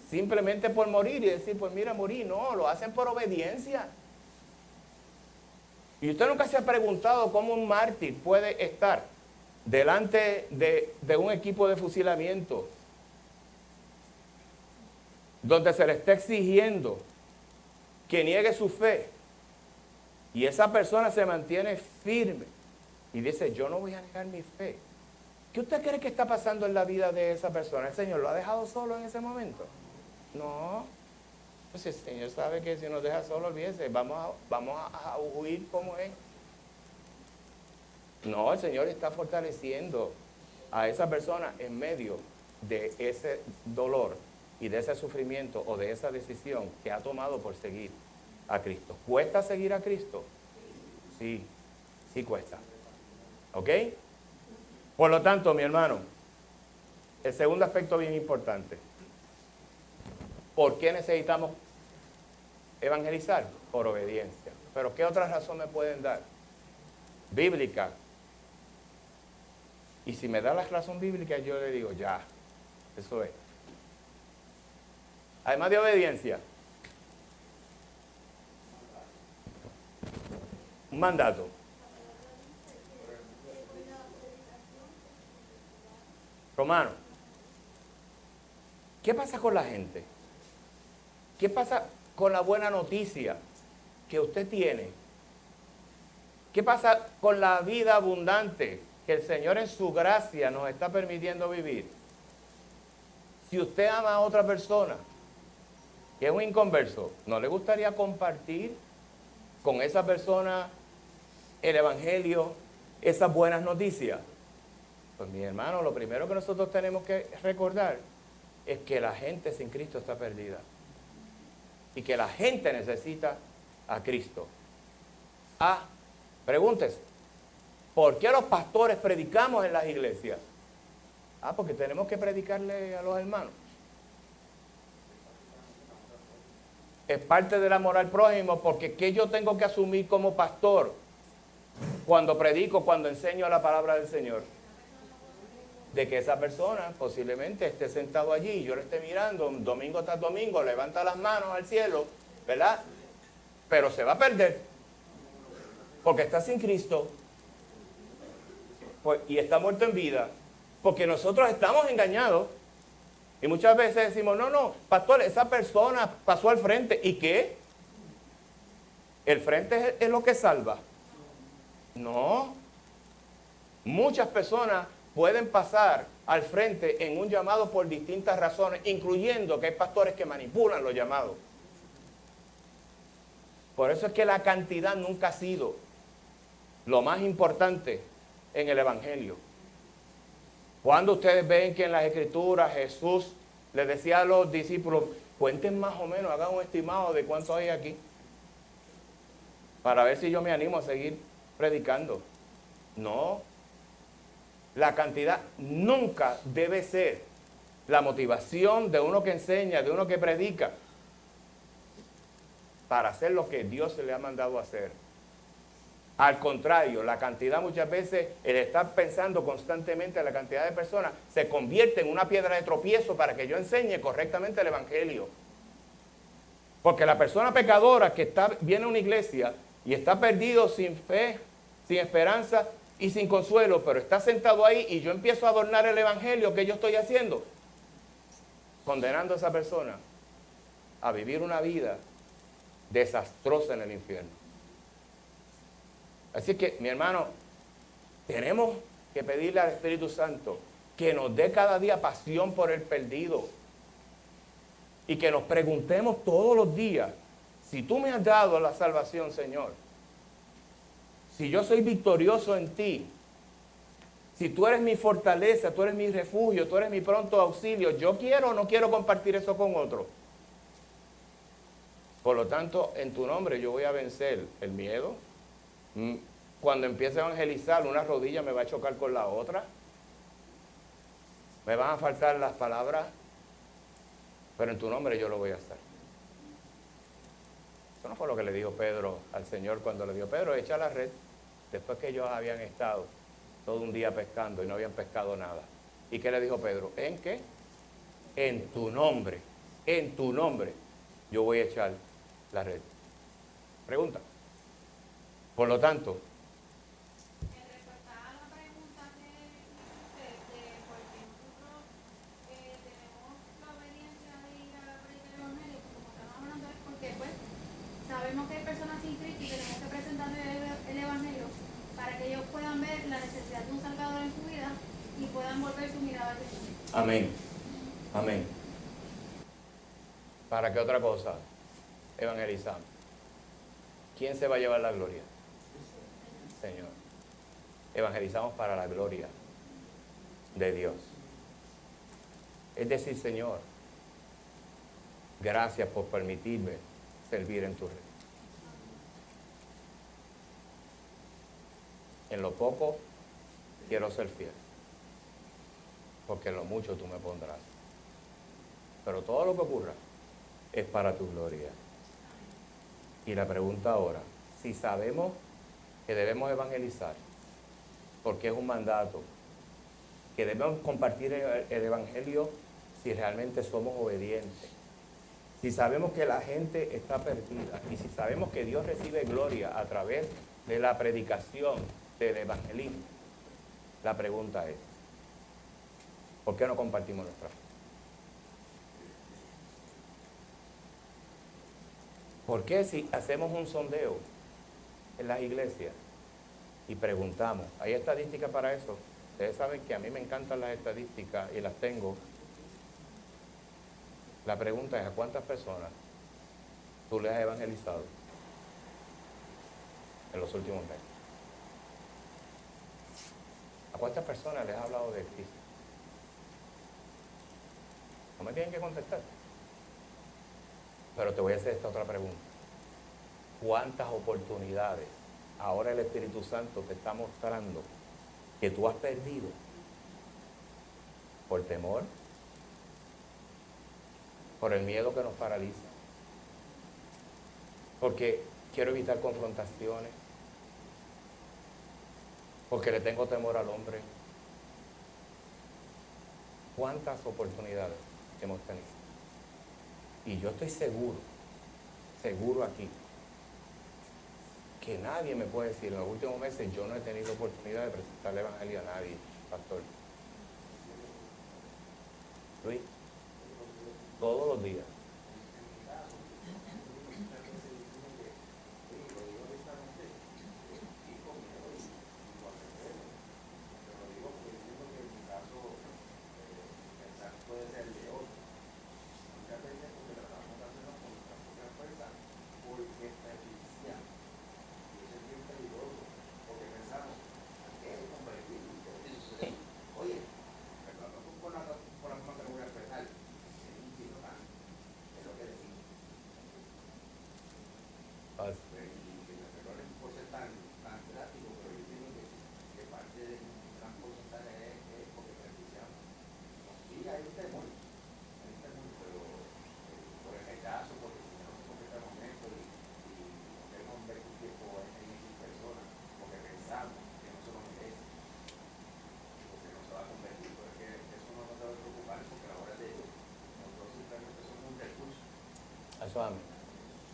simplemente por morir y decir, pues mira, morí? No, lo hacen por obediencia. Y usted nunca se ha preguntado cómo un mártir puede estar delante de un equipo de fusilamiento donde se le está exigiendo que niegue su fe y esa persona se mantiene firme y dice, yo no voy a negar mi fe. ¿Qué usted cree que está pasando en la vida de esa persona? ¿El Señor lo ha dejado solo en ese momento? No. Pues el Señor sabe que si nos deja solo, olvídese, vamos a huir como es. No, el Señor está fortaleciendo a esa persona en medio de ese dolor y de ese sufrimiento o de esa decisión que ha tomado por seguir a Cristo. ¿Cuesta seguir a Cristo? Sí, sí cuesta. ¿Ok? Por lo tanto, mi hermano, el segundo aspecto bien importante. ¿Por qué necesitamos evangelizar? Por obediencia. ¿Pero qué otra razón me pueden dar? Bíblica. Y si me da la razón bíblica, yo le digo, ya, eso es. Además de obediencia, un mandato. Romano, ¿qué pasa con la gente? ¿Qué pasa con la buena noticia que usted tiene? ¿Qué pasa con la vida abundante que el Señor en su gracia nos está permitiendo vivir? Si usted ama a otra persona que es un inconverso, ¿no le gustaría compartir con esa persona el Evangelio, esas buenas noticias? Pues mi hermano, lo primero que nosotros tenemos que recordar es que la gente sin Cristo está perdida. Y que la gente necesita a Cristo. Pregúntese, ¿por qué los pastores predicamos en las iglesias? Porque tenemos que predicarle a los hermanos. Es parte del amor al prójimo, porque ¿qué yo tengo que asumir como pastor cuando predico, cuando enseño la palabra del Señor? De que esa persona posiblemente esté sentado allí y yo le esté mirando domingo tras domingo, levanta las manos al cielo, ¿verdad? Pero se va a perder porque está sin Cristo y está muerto en vida, porque nosotros estamos engañados y muchas veces decimos, no, pastor, esa persona pasó al frente. ¿Y qué? ¿El frente es lo que salva? No. Muchas personas pueden pasar al frente en un llamado por distintas razones, incluyendo que hay pastores que manipulan los llamados. Por eso es que la cantidad nunca ha sido lo más importante en el Evangelio. Cuando ustedes ven que en las Escrituras Jesús les decía a los discípulos, cuenten más o menos, hagan un estimado de cuánto hay aquí, para ver si yo me animo a seguir predicando. No. La cantidad nunca debe ser la motivación de uno que enseña, de uno que predica, para hacer lo que Dios se le ha mandado a hacer. Al contrario, la cantidad muchas veces, el estar pensando constantemente en la cantidad de personas, se convierte en una piedra de tropiezo para que yo enseñe correctamente el Evangelio. Porque la persona pecadora que viene a una iglesia y está perdido, sin fe, sin esperanza y sin consuelo, pero está sentado ahí y yo empiezo a adornar el Evangelio, que yo estoy haciendo, condenando a esa persona a vivir una vida desastrosa en el infierno. Así que, mi hermano, tenemos que pedirle al Espíritu Santo que nos dé cada día pasión por el perdido y que nos preguntemos todos los días, si tú me has dado la salvación, Señor, si yo soy victorioso en ti, si tú eres mi fortaleza, tú eres mi refugio, tú eres mi pronto auxilio, ¿yo quiero o no quiero compartir eso con otro? Por lo tanto, en tu nombre yo voy a vencer el miedo. Cuando empiece a evangelizar, una rodilla me va a chocar con la otra. Me van a faltar las palabras, pero en tu nombre yo lo voy a hacer. Eso no fue lo que le dijo Pedro al Señor cuando le dijo, Pedro, echa la red, después que ellos habían estado todo un día pescando y no habían pescado nada. ¿Y qué le dijo Pedro? ¿En qué? En tu nombre yo voy a echar la red. Pregunta. Por lo tanto, En respuesta a la pregunta que usted de por qué nosotros tenemos la obediencia de ir a predicar el Evangelio, como estamos hablando, es porque pues sabemos que hay personas sin Cristo y tenemos que presentarle el Evangelio para que ellos puedan ver la necesidad de un Salvador en su vida y puedan volver su mirada hacia Jesús. Amén. Amén. ¿Para qué otra cosa evangelizamos? ¿Quién se va a llevar la gloria? Señor. Evangelizamos para la gloria de Dios. Es decir, Señor, gracias por permitirme servir en tu reino. En lo poco quiero ser fiel, porque en lo mucho tú me pondrás. Pero todo lo que ocurra es para tu gloria. Y la pregunta ahora, si sabemos que debemos evangelizar, porque es un mandato, que debemos compartir el evangelio si realmente somos obedientes, si sabemos que la gente está perdida y si sabemos que Dios recibe gloria a través de la predicación del evangelismo, la pregunta es, ¿por qué no compartimos nuestra fe? ¿Por qué si hacemos un sondeo en las iglesias y preguntamos, ¿hay estadísticas para eso? Ustedes saben que a mí me encantan las estadísticas y las tengo. La pregunta es, ¿a cuántas personas tú les has evangelizado en los últimos meses? ¿A cuántas personas les has hablado de Cristo? No me tienen que contestar. Pero te voy a hacer esta otra pregunta. ¿Cuántas oportunidades ahora el Espíritu Santo te está mostrando que tú has perdido por temor, por el miedo que nos paraliza? Porque quiero evitar confrontaciones, porque le tengo temor al hombre. ¿Cuántas oportunidades hemos tenido? Y yo estoy seguro aquí, que nadie me puede decir, en los últimos meses yo no he tenido oportunidad de presentar el evangelio a nadie, pastor. Luis, todos los días.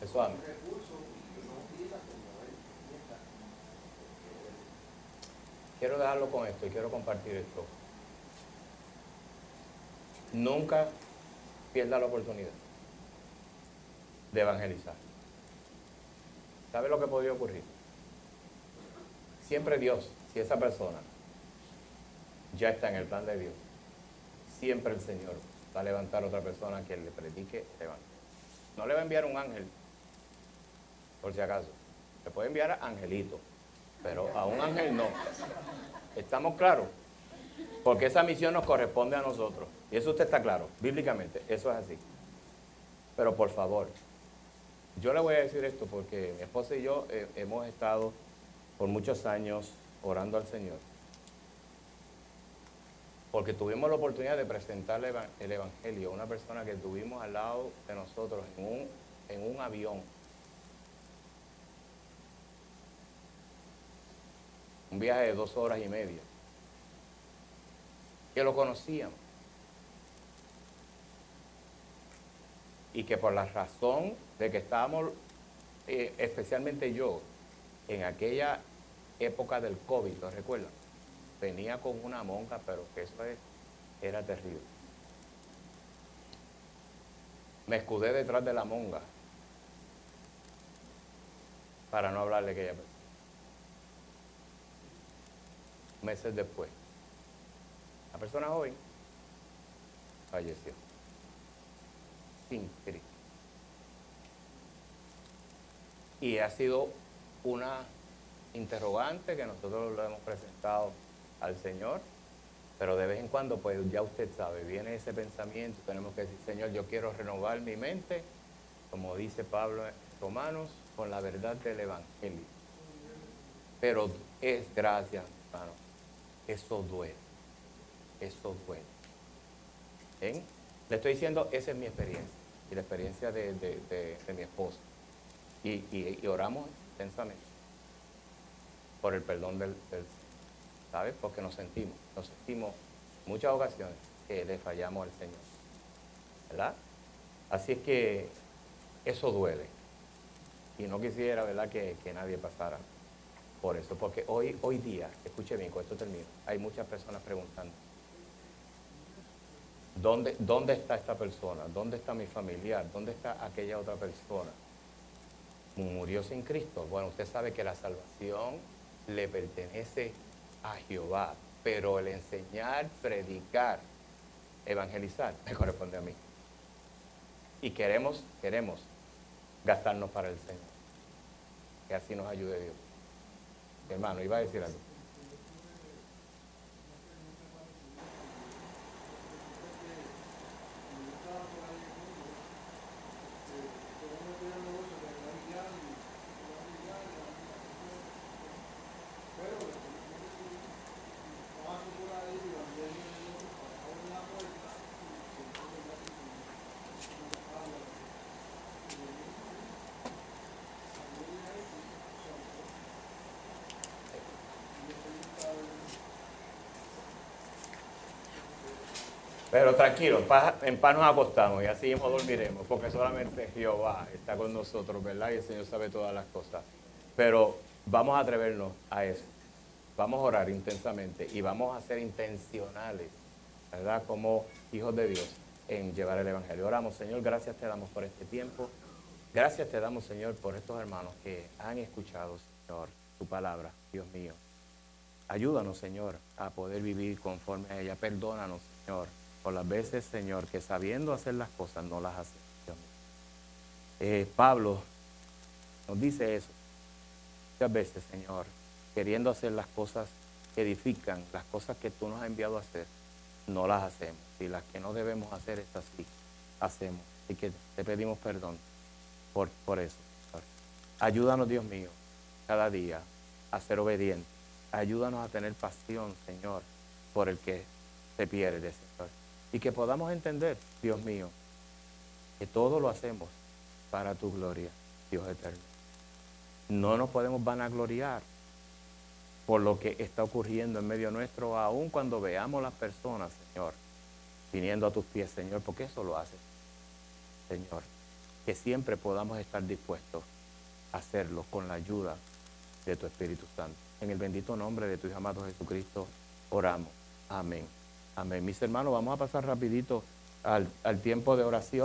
Eso ame. Quiero dejarlo con esto y quiero compartir esto. Nunca pierda la oportunidad de evangelizar. ¿Sabe lo que podría ocurrir? Siempre Dios, si esa persona ya está en el plan de Dios, siempre el Señor va a levantar a otra persona que le predique el evangelio. No le va a enviar un ángel, por si acaso. Le puede enviar a angelito, pero a un ángel no. ¿Estamos claros? Porque esa misión nos corresponde a nosotros. Y eso usted está claro, bíblicamente, eso es así. Pero por favor, yo le voy a decir esto porque mi esposa y yo hemos estado por muchos años orando al Señor. Porque tuvimos la oportunidad de presentarle el evangelio a una persona que tuvimos al lado de nosotros en un avión. Un viaje de 2 horas y media. Que lo conocíamos. Y que por la razón de que estábamos, especialmente yo, en aquella época del COVID, ¿lo recuerdan? Venía con una monja, pero que eso era terrible. Me escudé detrás de la monja para no hablarle de aquella persona. meses después, la persona joven falleció sin Cristo. Y ha sido una interrogante que nosotros lo hemos presentado al Señor, pero de vez en cuando, pues ya usted sabe, viene ese pensamiento, tenemos que decir, Señor, yo quiero renovar mi mente, como dice Pablo en Romanos, con la verdad del Evangelio. Pero es gracias, hermano, eso duele, eso duele. ¿Ven? Le estoy diciendo, esa es mi experiencia, y la experiencia de mi esposa. Y oramos intensamente por el perdón del ¿sabes? Porque nos sentimos en muchas ocasiones que le fallamos al Señor, ¿verdad? Así es que eso duele. Y no quisiera, ¿verdad?, que nadie pasara por eso. Porque hoy día, escuche bien, con esto termino, hay muchas personas preguntando, ¿dónde está esta persona? ¿Dónde está mi familiar? ¿Dónde está aquella otra persona? ¿Murió sin Cristo? Bueno, usted sabe que la salvación le pertenece a Jehová, pero el enseñar, predicar, evangelizar, me corresponde a mí. Y queremos gastarnos para el Señor. Que así nos ayude Dios. Hermano, iba a decir algo. Pero tranquilo, en paz nos acostamos y así mismo dormiremos, porque solamente Jehová está con nosotros, ¿verdad? Y el Señor sabe todas las cosas. Pero vamos a atrevernos a eso. Vamos a orar intensamente y vamos a ser intencionales, ¿verdad? Como hijos de Dios en llevar el Evangelio. Oramos, Señor, gracias te damos por este tiempo. Gracias te damos, Señor, por estos hermanos que han escuchado, Señor, tu palabra, Dios mío. Ayúdanos, Señor, a poder vivir conforme a ella. Perdónanos, Señor, por las veces, Señor, que sabiendo hacer las cosas no las hacemos. Pablo nos dice eso. Muchas veces, Señor, queriendo hacer las cosas que edifican, las cosas que tú nos has enviado a hacer, no las hacemos. Y las que no debemos hacer, es así, hacemos. Así que te pedimos perdón por eso, Señor. Ayúdanos, Dios mío, cada día a ser obedientes. Ayúdanos a tener pasión, Señor, por el que se pierde, Señor. Y que podamos entender, Dios mío, que todo lo hacemos para tu gloria, Dios eterno. No nos podemos vanagloriar por lo que está ocurriendo en medio nuestro, aun cuando veamos las personas, Señor, viniendo a tus pies, Señor, porque eso lo hace, Señor. Que siempre podamos estar dispuestos a hacerlo con la ayuda de tu Espíritu Santo. En el bendito nombre de tu Hijo amado Jesucristo, oramos. Amén. Amén. Mis hermanos, vamos a pasar rapidito al tiempo de oración.